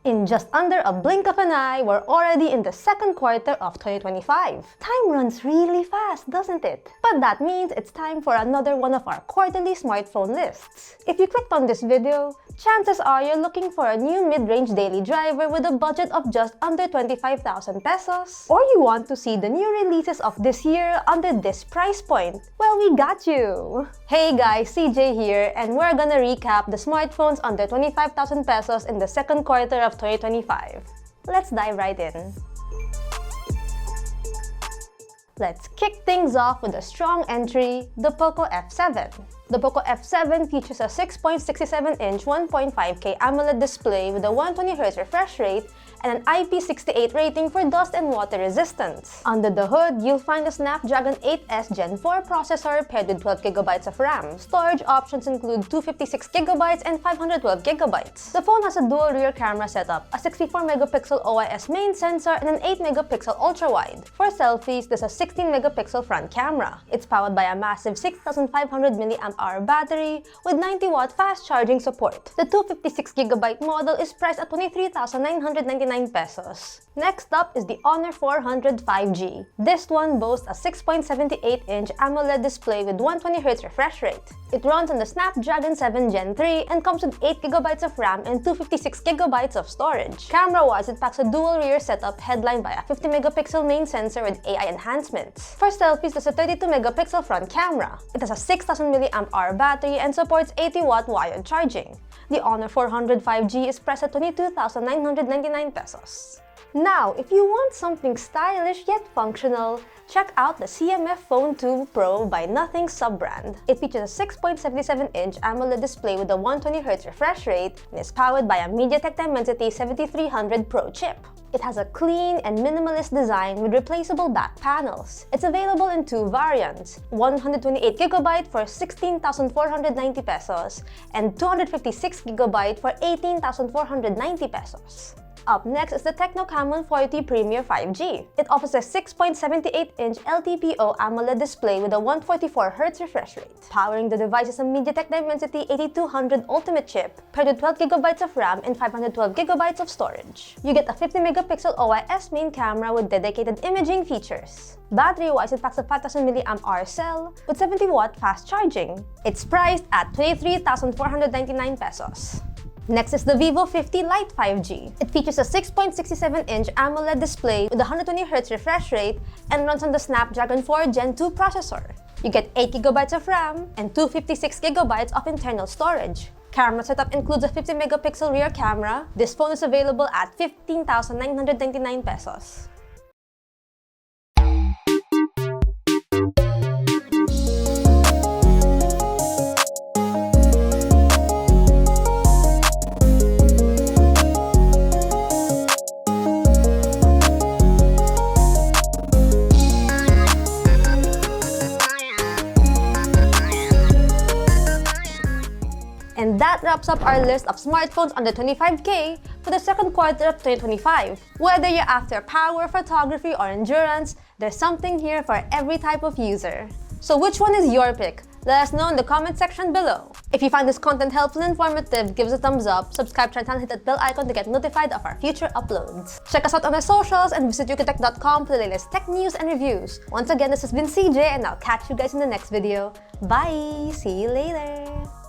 In just under a blink of an eye, we're already in the second quarter of 2025. Time runs really fast, doesn't it? But that means it's time for another one of our quarterly smartphone lists. If you clicked on this video, chances are you're looking for a new mid-range daily driver with a budget of just under 25,000 pesos. Or you want to see the new releases of this year under this price point. Well, we got you! Hey guys, CJ here, and we're gonna recap the smartphones under 25,000 pesos in the second quarter of 2025. Let's dive right in. Let's kick things off with a strong entry, the Poco F7. The Poco F7 features a 6.67-inch 1.5K AMOLED display with a 120Hz refresh rate and an IP68 rating for dust and water resistance. Under the hood, you'll find a Snapdragon 8S Gen 4 processor paired with 12GB of RAM. Storage options include 256GB and 512GB. The phone has a dual rear camera setup, a 64MP OIS main sensor, and an 8MP ultra-wide. For selfies, there's a 16MP front camera. It's powered by a massive 6,500mAh battery with 90W fast charging support. The 256GB model is priced at 23,999 pesos. Next up is the Honor 400 5G. This one boasts a 6.78-inch AMOLED display with 120Hz refresh rate. It runs on the Snapdragon 7 Gen 3 and comes with 8GB of RAM and 256GB of storage. Camera-wise, it packs a dual rear setup headlined by a 50MP main sensor with AI enhancements. For selfies, there's a 32MP front camera. It has a 6,000mAh battery and supports 80W wired charging. The Honor 400 5G is priced at 22,999 pesos. Now, if you want something stylish yet functional, check out the CMF Phone 2 Pro by Nothing sub-brand. It features a 6.77-inch AMOLED display with a 120Hz refresh rate and is powered by a MediaTek Dimensity 7300 Pro chip. It has a clean and minimalist design with replaceable back panels. It's available in two variants, 128GB for 16,490 pesos and 256GB for 18,490 pesos. Up next is the Techno Camon 40 Premier 5G. It offers a 6.78-inch LTPO AMOLED display with a 144Hz refresh rate. Powering the device is a MediaTek Dimensity 8200 Ultimate chip, paired with 12GB of RAM and 512GB of storage. You get a 50MP OIS main camera with dedicated imaging features. Battery-wise, it packs a 5,000mAh cell with 70W fast charging. It's priced at 23,499 pesos. Next is the Vivo 50 Lite 5G. It features a 6.67-inch AMOLED display with a 120Hz refresh rate and runs on the Snapdragon 4 Gen 2 processor. You get 8GB of RAM and 256GB of internal storage. Camera setup includes a 50MP rear camera. This phone is available at 15,999 pesos. And that wraps up our list of smartphones under 25K for the second quarter of 2025. Whether you're after power, photography, or endurance, there's something here for every type of user. So which one is your pick? Let us know in the comment section below. If you find this content helpful and informative, give us a thumbs up, subscribe to our channel, hit that bell icon to get notified of our future uploads. Check us out on our socials and visit ukitech.com for the latest tech news and reviews. Once again, this has been CJ and I'll catch you guys in the next video. Bye! See you later!